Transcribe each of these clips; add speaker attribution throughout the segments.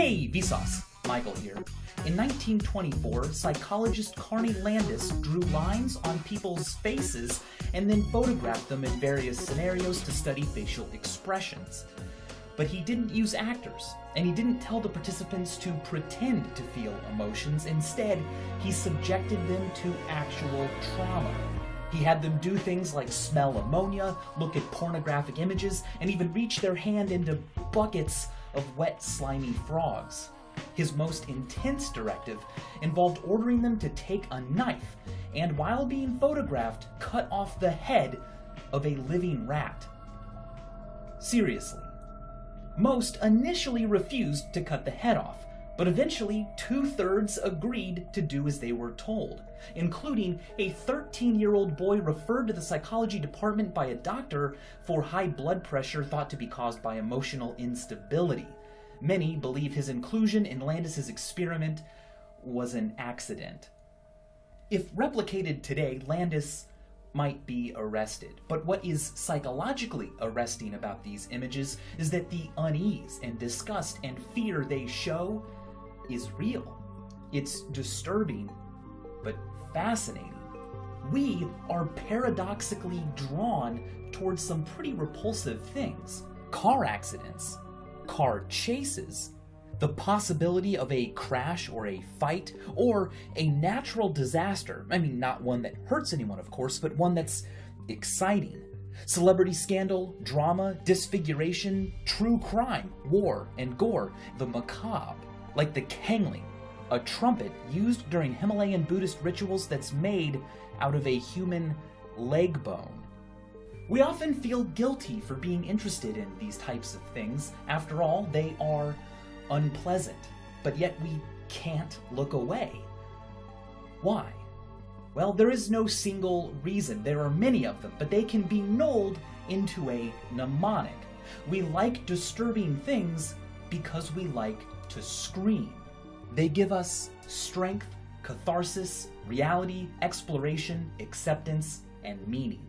Speaker 1: Hey, Vsauce! Michael here. In 1924, psychologist Carney Landis drew lines on people's faces and then photographed them in various scenarios to study facial expressions. But he didn't use actors, and he didn't tell the participants to pretend to feel emotions. Instead, he subjected them to actual trauma. He had them do things like smell ammonia, look at pornographic images, and even reach their hand into buckets of wet, slimy frogs. His most intense directive involved ordering them to take a knife and, while being photographed, cut off the head of a living rat. Seriously. Most initially refused to cut the head off, but eventually 2/3 agreed to do as they were told, including a 13-year-old boy referred to the psychology department by a doctor for high blood pressure thought to be caused by emotional instability. Many believe his inclusion in Landis's experiment was an accident. If replicated today, Landis might be arrested. But what is psychologically arresting about these images is that the unease and disgust and fear they show is real. It's disturbing, but fascinating. We are paradoxically drawn towards some pretty repulsive things. Car accidents, car chases, the possibility of a crash or a fight, or a natural disaster. I mean, not one that hurts anyone, of course, but one that's exciting. Celebrity scandal, drama, disfiguration, true crime, war, and gore, the macabre, like the kangling, a trumpet used during Himalayan Buddhist rituals that's made out of a human leg bone. We often feel guilty for being interested in these types of things. After all, they are unpleasant, but yet we can't look away. Why? Well, there is no single reason. There are many of them, but they can be knolled into a mnemonic. We like disturbing things because we like to scream. They give us strength, catharsis, reality, exploration, acceptance, and meaning.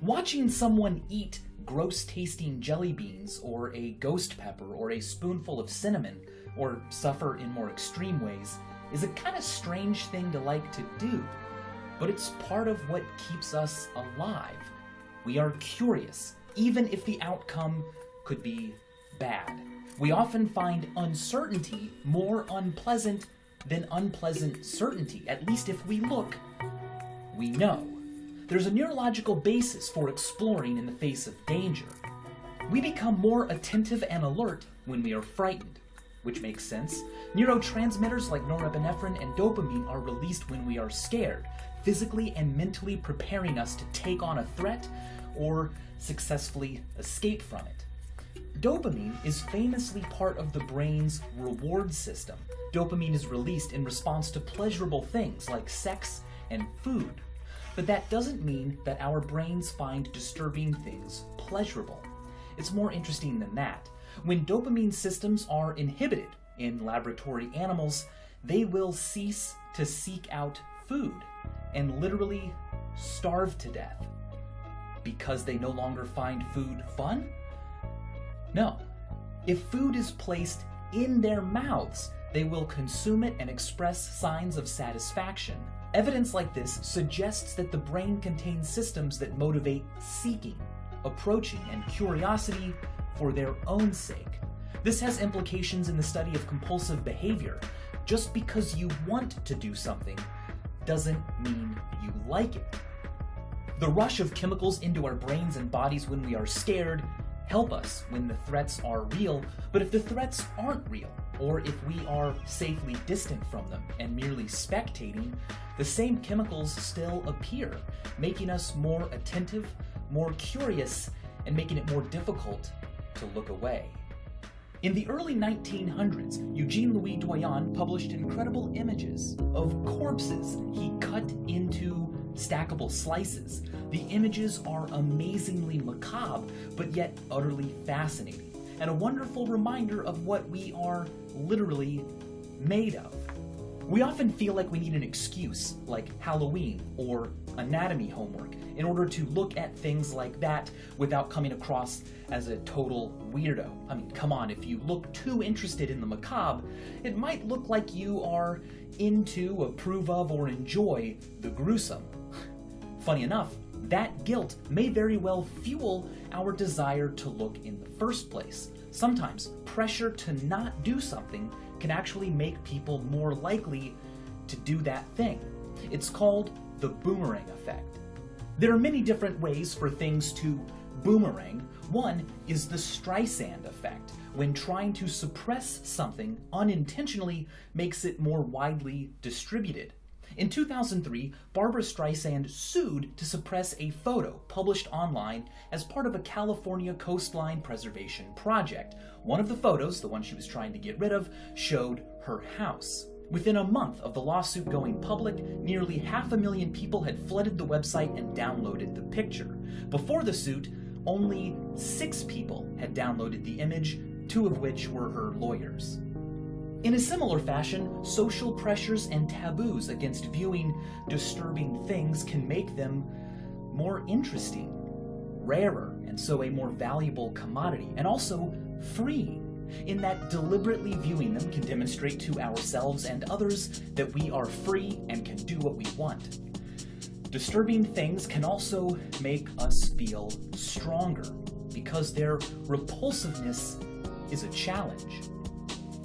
Speaker 1: Watching someone eat gross-tasting jelly beans, or a ghost pepper, or a spoonful of cinnamon, or suffer in more extreme ways, is a kind of strange thing to like to do. But it's part of what keeps us alive. We are curious, even if the outcome could be bad. We often find uncertainty more unpleasant than unpleasant certainty. At least if we look, we know. There's a neurological basis for exploring in the face of danger. We become more attentive and alert when we are frightened, which makes sense. Neurotransmitters like norepinephrine and dopamine are released when we are scared, physically and mentally preparing us to take on a threat or successfully escape from it. Dopamine is famously part of the brain's reward system. Dopamine is released in response to pleasurable things like sex and food. But that doesn't mean that our brains find disturbing things pleasurable. It's more interesting than that. When dopamine systems are inhibited in laboratory animals, they will cease to seek out food and literally starve to death. Because they no longer find food fun? No. If food is placed in their mouths, they will consume it and express signs of satisfaction. Evidence like this suggests that the brain contains systems that motivate seeking, approaching, and curiosity for their own sake. This has implications in the study of compulsive behavior. Just because you want to do something doesn't mean you like it. The rush of chemicals into our brains and bodies when we are scared help us when the threats are real, but if the threats aren't real, or if we are safely distant from them and merely spectating, the same chemicals still appear, making us more attentive, more curious, and making it more difficult to look away. In the early 1900s, Eugene Louis Doyon published incredible images of corpses he cut into stackable slices. The images are amazingly macabre, but yet utterly fascinating, and a wonderful reminder of what we are literally made of. We often feel like we need an excuse, like Halloween or anatomy homework, in order to look at things like that without coming across as a total weirdo. I mean, come on, if you look too interested in the macabre, it might look like you are into, approve of, or enjoy the gruesome. Funny enough, that guilt may very well fuel our desire to look in the first place. Sometimes pressure to not do something can actually make people more likely to do that thing. It's called the boomerang effect. There are many different ways for things to boomerang. One is the Streisand effect, when trying to suppress something unintentionally makes it more widely distributed. In 2003, Barbra Streisand sued to suppress a photo published online as part of a California coastline preservation project. One of the photos, the one she was trying to get rid of, showed her house. Within a month of the lawsuit going public, nearly 500,000 people had flooded the website and downloaded the picture. Before the suit, only 6 people had downloaded the image, 2 of which were her lawyers. In a similar fashion, social pressures and taboos against viewing disturbing things can make them more interesting, rarer, and so a more valuable commodity, and also freeing, in that deliberately viewing them can demonstrate to ourselves and others that we are free and can do what we want. Disturbing things can also make us feel stronger, because their repulsiveness is a challenge.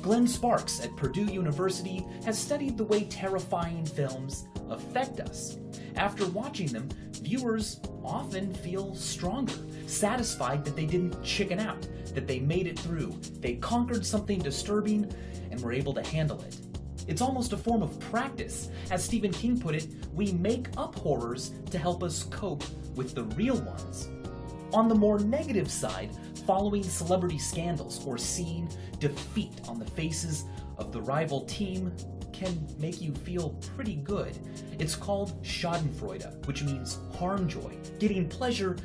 Speaker 1: Glenn Sparks at Purdue University has studied the way terrifying films affect us. After watching them, viewers often feel stronger, satisfied that they didn't chicken out, that they made it through, they conquered something disturbing, and were able to handle it. It's almost a form of practice. As Stephen King put it, we make up horrors to help us cope with the real ones. On the more negative side, following celebrity scandals or seeing defeat on the faces of the rival team can make you feel pretty good. It's called schadenfreude, which means harm joy, getting pleasure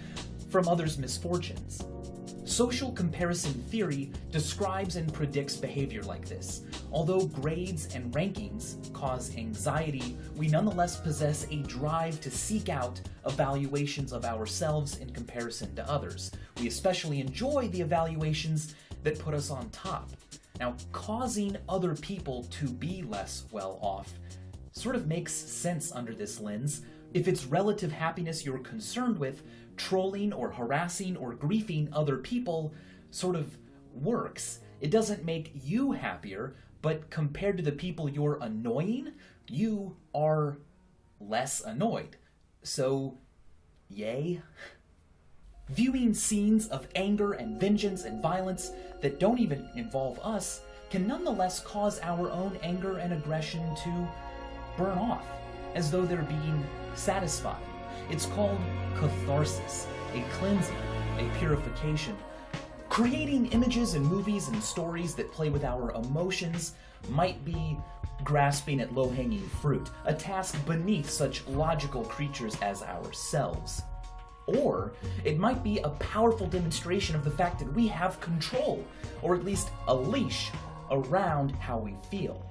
Speaker 1: from others' misfortunes. Social comparison theory describes and predicts behavior like this. Although grades and rankings cause anxiety, we nonetheless possess a drive to seek out evaluations of ourselves in comparison to others. We especially enjoy the evaluations that put us on top. Now, causing other people to be less well off sort of makes sense under this lens. If it's relative happiness you're concerned with, trolling or harassing or griefing other people sort of works. It doesn't make you happier, but compared to the people you're annoying, you are less annoyed. So, yay? Viewing scenes of anger and vengeance and violence that don't even involve us can nonetheless cause our own anger and aggression to burn off, as though they're being satisfied. It's called catharsis, a cleansing, a purification. Creating images and movies and stories that play with our emotions might be grasping at low-hanging fruit, a task beneath such logical creatures as ourselves. Or it might be a powerful demonstration of the fact that we have control, or at least a leash, around how we feel.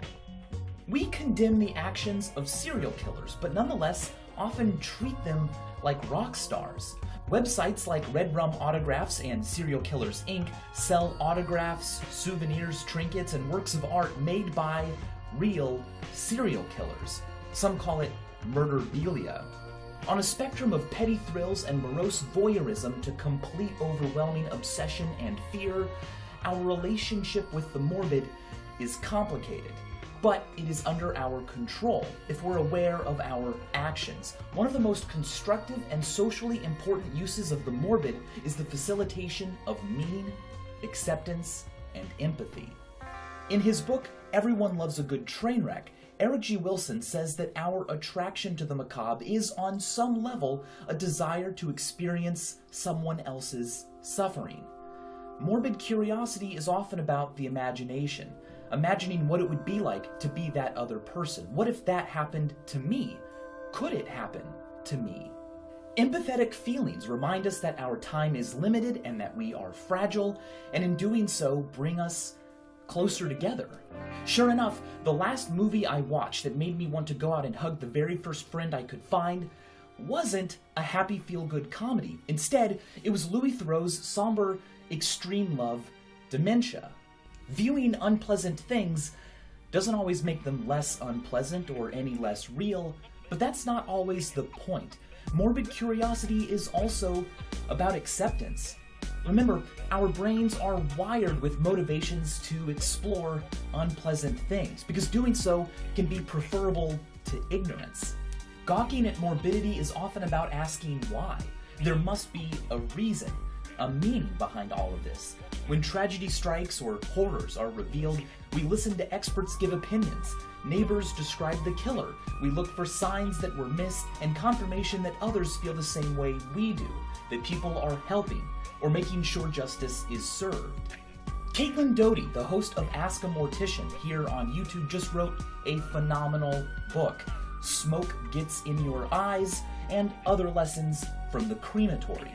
Speaker 1: We condemn the actions of serial killers, but nonetheless often treat them like rock stars. Websites like Red Rum Autographs and Serial Killers Inc. sell autographs, souvenirs, trinkets, and works of art made by real serial killers. Some call it murderabilia. On a spectrum of petty thrills and morose voyeurism to complete overwhelming obsession and fear, our relationship with the morbid is complicated. But it is under our control if we're aware of our actions. One of the most constructive and socially important uses of the morbid is the facilitation of meaning, acceptance, and empathy. In his book, Everyone Loves a Good Train Wreck, Eric G. Wilson says that our attraction to the macabre is on some level a desire to experience someone else's suffering. Morbid curiosity is often about the imagination. Imagining what it would be like to be that other person. What if that happened to me? Could it happen to me? Empathetic feelings remind us that our time is limited and that we are fragile, and in doing so bring us closer together. Sure enough, the last movie I watched that made me want to go out and hug the very first friend I could find wasn't a happy feel-good comedy. Instead, it was Louis Theroux's somber, extreme love, Dementia. Viewing unpleasant things doesn't always make them less unpleasant or any less real, but that's not always the point. Morbid curiosity is also about acceptance. Remember, our brains are wired with motivations to explore unpleasant things, because doing so can be preferable to ignorance. Gawking at morbidity is often about asking why. There must be a reason, a meaning behind all of this. When tragedy strikes or horrors are revealed, we listen to experts give opinions. Neighbors describe the killer. We look for signs that were missed and confirmation that others feel the same way we do, that people are helping or making sure justice is served. Caitlin Doty, the host of Ask a Mortician here on YouTube, just wrote a phenomenal book, Smoke Gets in Your Eyes, and Other Lessons from the Crematory.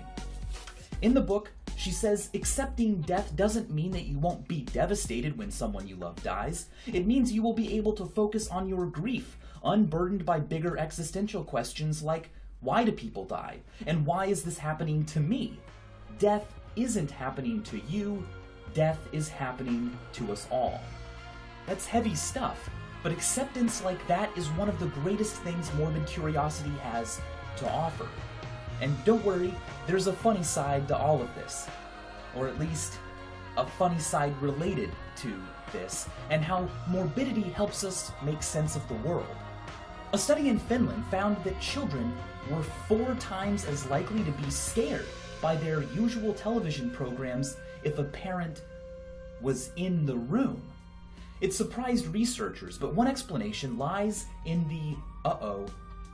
Speaker 1: In the book, she says accepting death doesn't mean that you won't be devastated when someone you love dies. It means you will be able to focus on your grief, unburdened by bigger existential questions like, why do people die? And why is this happening to me? Death isn't happening to you, death is happening to us all. That's heavy stuff, but acceptance like that is one of the greatest things morbid curiosity has to offer. And don't worry, there's a funny side to all of this. Or at least, a funny side related to this, and how morbidity helps us make sense of the world. A study in Finland found that children were 4 times as likely to be scared by their usual television programs if a parent was in the room. It surprised researchers, but one explanation lies in the "uh-oh,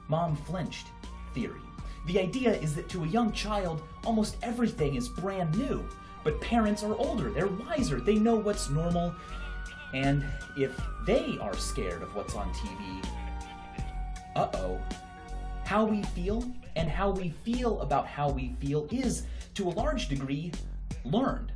Speaker 1: mom flinched" theory. The idea is that to a young child, almost everything is brand new, but parents are older, they're wiser, they know what's normal, and if they are scared of what's on TV, uh-oh, how we feel and how we feel about how we feel is, to a large degree, learned.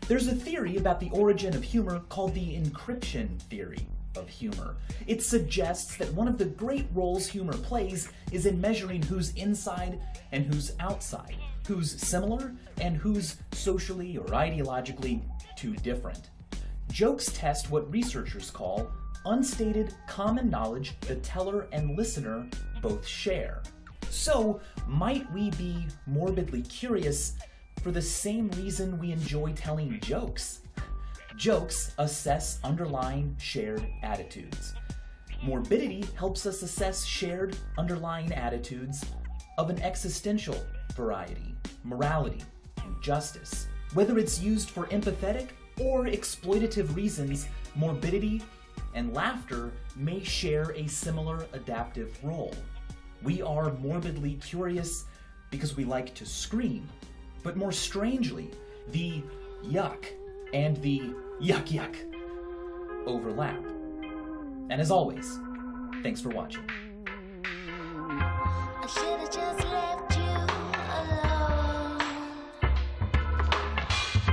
Speaker 1: There's a theory about the origin of humor called the encryption theory of humor. It suggests that one of the great roles humor plays is in measuring who's inside and who's outside, who's similar and who's socially or ideologically too different. Jokes test what researchers call unstated common knowledge the teller and listener both share. So, might we be morbidly curious for the same reason we enjoy telling jokes? Jokes assess underlying shared attitudes. Morbidity helps us assess shared underlying attitudes of an existential variety, morality, and justice. Whether it's used for empathetic or exploitative reasons, morbidity and laughter may share a similar adaptive role. We are morbidly curious because we like to scream, but more strangely, the yuck and the yuck yuck overlap. And as always, thanks for watching.